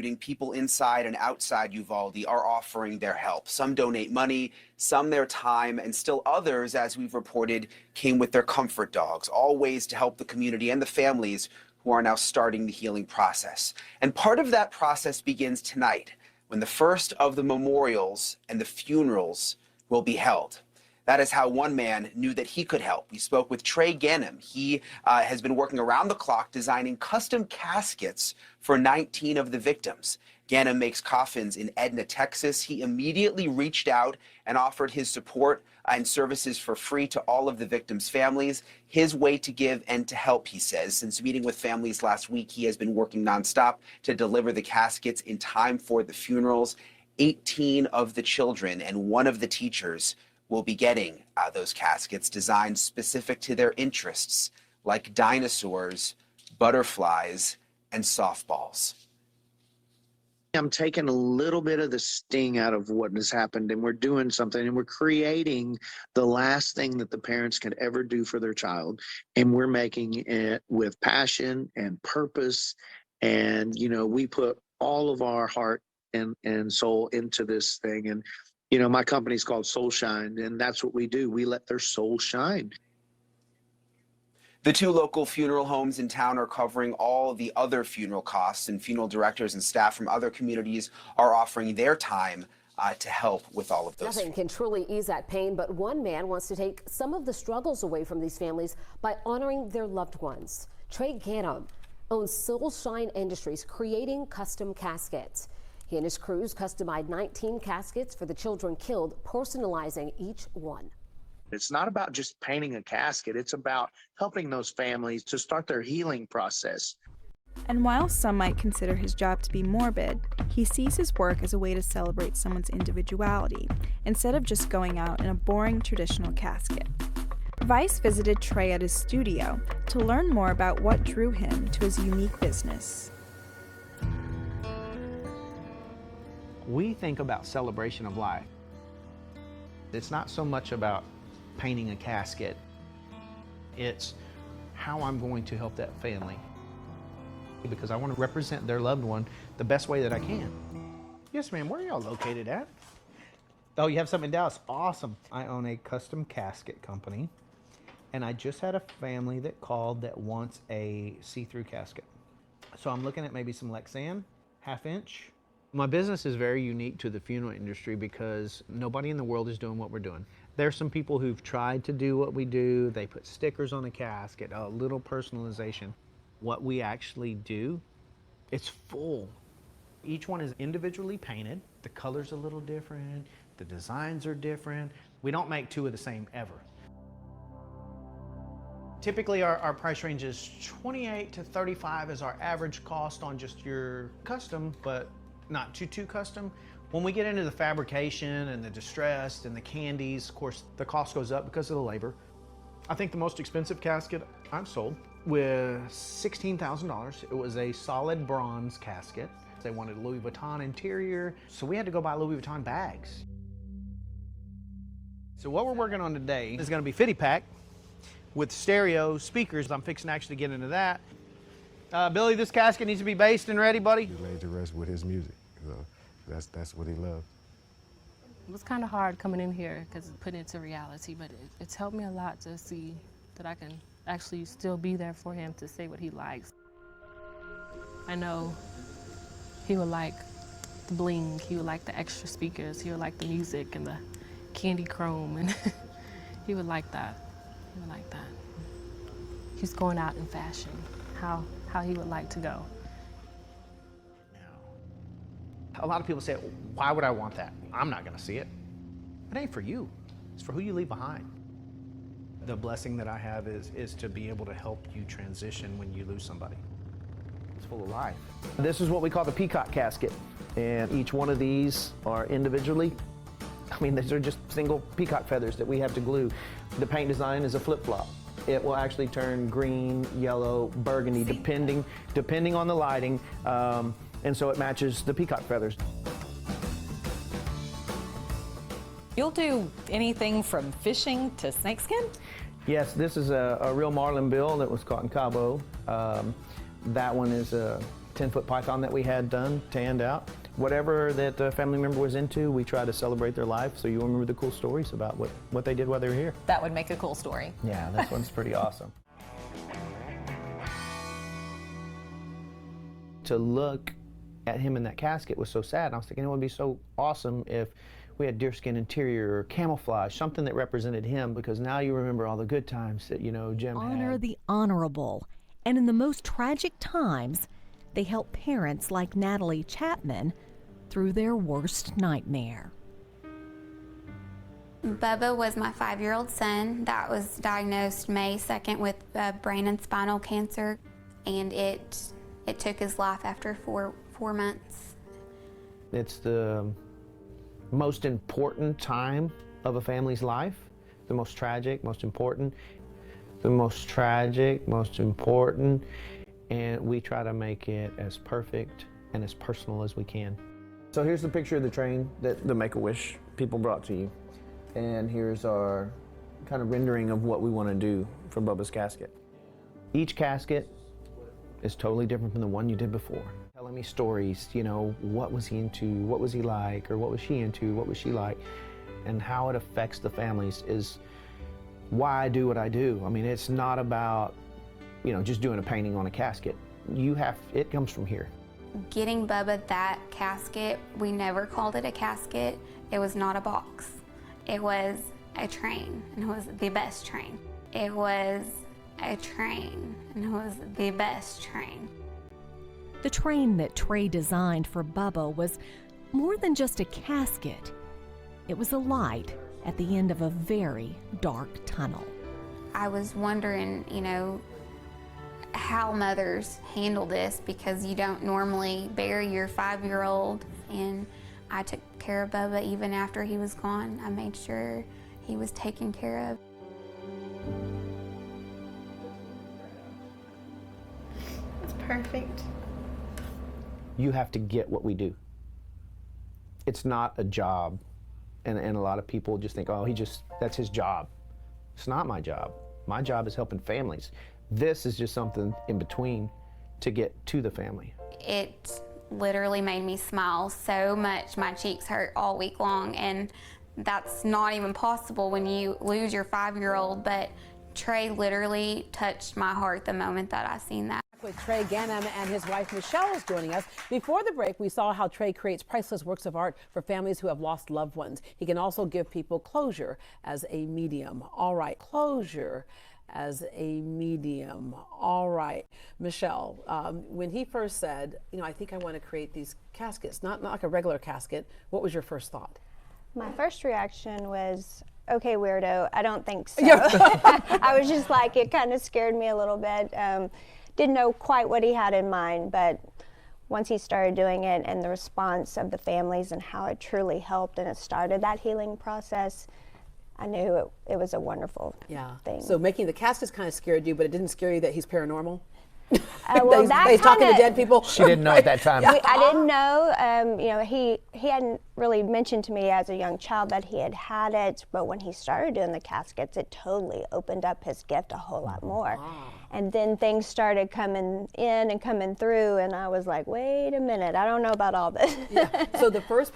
People inside and outside Uvalde are offering their help. Some donate money, some their time, and still others, as we've reported, came with their comfort dogs, all ways to help the community and the families who are now starting the healing process. And part of that process begins tonight, when the first of the memorials and the funerals will be held. That is how one man knew that he could help. We spoke with Trey Ganem. He has been working around the clock designing custom caskets for 19 of the victims. Ganem makes coffins in Edna, Texas. He immediately reached out and offered his support and services for free to all of the victims' families. His way to give and to help, he says. Since meeting with families last week, he has been working nonstop to deliver the caskets in time for the funerals. 18 of the children and one of the teachers will be getting those caskets designed specific to their interests, like dinosaurs, butterflies, and softballs. I'm taking a little bit of the sting out of what has happened, and we're doing something, and we're creating the last thing that the parents can ever do for their child, and we're making it with passion and purpose, and, you know, we put all of our heart and soul into this thing, and you know, my company's called Soul Shine, and that's what we do. We let their soul shine. The two local funeral homes in town are covering all the other funeral costs, and funeral directors and staff from other communities are offering their time to help with all of those. Nothing can truly ease that pain, but one man wants to take some of the struggles away from these families by honoring their loved ones. Trey Ganem owns Soul Shine Industries, creating custom caskets. He and his crews customized 19 caskets for the children killed, personalizing each one. It's not about just painting a casket. It's about helping those families to start their healing process. And while some might consider his job to be morbid, he sees his work as a way to celebrate someone's individuality, instead of just going out in a boring traditional casket. Vice visited Trey at his studio to learn more about what drew him to his unique business. We think about celebration of life. It's not so much about painting a casket. It's how I'm going to help that family, because I want to represent their loved one the best way that I can. Yes, ma'am. Where are y'all located at? Oh, you have something in Dallas? Awesome. I own a custom casket company, and I just had a family that called that wants a see-through casket. So I'm looking at maybe some Lexan, 1/2 inch. My business is very unique to the funeral industry because nobody in the world is doing what we're doing. There's some people who've tried to do what we do. They put stickers on the casket, a little personalization. What we actually do, it's full. Each one is individually painted. The color's a little different. The designs are different. We don't make two of the same ever. Typically our price range is $28 to $35 is our average cost on just your custom, but not too custom. When we get into the fabrication and the distressed and the candies, of course, the cost goes up because of the labor. I think the most expensive casket I've sold with $16,000. It was a solid bronze casket. They wanted Louis Vuitton interior, so we had to go buy Louis Vuitton bags. So what we're working on today is gonna be 50 pack with stereo speakers. I'm fixing to actually get into that. Billy, this casket needs to be based and ready, buddy. He laid to rest with his music. So that's what he loved. It was kind of hard coming in here because put it into reality, but it's helped me a lot to see that I can actually still be there for him to say what he likes. I know he would like the bling, he would like the extra speakers, he would like the music and the candy chrome, and he would like that. He would like that. He's going out in fashion, how he would like to go. A lot of people say, why would I want that? I'm not gonna see it. It ain't for you, it's for who you leave behind. The blessing that I have is to be able to help you transition when you lose somebody. It's full of life. This is what we call the peacock casket, and each one of these are individually, I mean, these are just single peacock feathers that we have to glue. The paint design is a flip-flop. It will actually turn green, yellow, burgundy, depending on the lighting. And so it matches the peacock feathers. You'll do anything from fishing to snakeskin? Yes, this is a real marlin bill that was caught in Cabo. That one is a 10-foot python that we had done, tanned out. Whatever that the family member was into, we try to celebrate their life so you remember the cool stories about what they did while they were here. That would make a cool story. Yeah, this one's pretty awesome. To look at him in that casket was so sad. And I was thinking it would be so awesome if we had deerskin interior or camouflage, something that represented him, because now you remember all the good times that, you know, Jim Honor had. the honorable. And in the most tragic times, they help parents like Natalie Chapman through their worst nightmare. Bubba was my 5-year-old son that was diagnosed May 2nd with brain and spinal cancer, and it took his life after four months. It's the most important time of a family's life, the most tragic, most important, the most tragic, most important, and we try to make it as perfect and as personal as we can. So here's the picture of the train that the Make-A-Wish people brought to you, and here's our kind of rendering of what we want to do for Bubba's casket. Each casket is totally different from the one you did before. Telling me stories, you know, what was he into, what was he like, or what was she into, what was she like, and how it affects the families is why I do what I do. I mean, it's not about, you know, just doing a painting on a casket. It comes from here. Getting Bubba that casket, we never called it a casket. It was not a box. It was a train, and it was the best train. It was a train, and it was the best train. The train that Trey designed for Bubba was more than just a casket. It was a light at the end of a very dark tunnel. I was wondering, you know, how mothers handle this, because you don't normally bury your 5-year-old, and I took care of Bubba even after he was gone. I made sure he was taken care of. That's perfect. You have to get what we do. It's not a job, and a lot of people just think, oh, that's his job. It's not my job. My job is helping families. This is just something in between to get to the family. It literally made me smile so much. My cheeks hurt all week long, and that's not even possible when you lose your 5-year-old, but Trey literally touched my heart the moment that I seen that. With Trey Ganem and his wife Michelle is joining us. Before the break, we saw how Trey creates priceless works of art for families who have lost loved ones. He can also give people closure as a medium. All right, closure as a medium. All right, Michelle, when he first said, you know, I think I want to create these caskets, not like a regular casket, what was your first thought? My first reaction was, okay, weirdo, I don't think so. I was just like, it kind of scared me a little bit. Didn't know quite what he had in mind, but once he started doing it and the response of the families and how it truly helped and it started that healing process, I knew it was a wonderful thing. So making the caskets kind of scared you, but it didn't scare you that he's paranormal? Well, he's talking to dead people? She didn't know at that time. I didn't know. You know, he hadn't really mentioned to me as a young child that he had it, but when he started doing the caskets, it totally opened up his gift a whole lot more. Wow. And then things started coming in and coming through, and I was like, wait a minute, I don't know about all this. So the first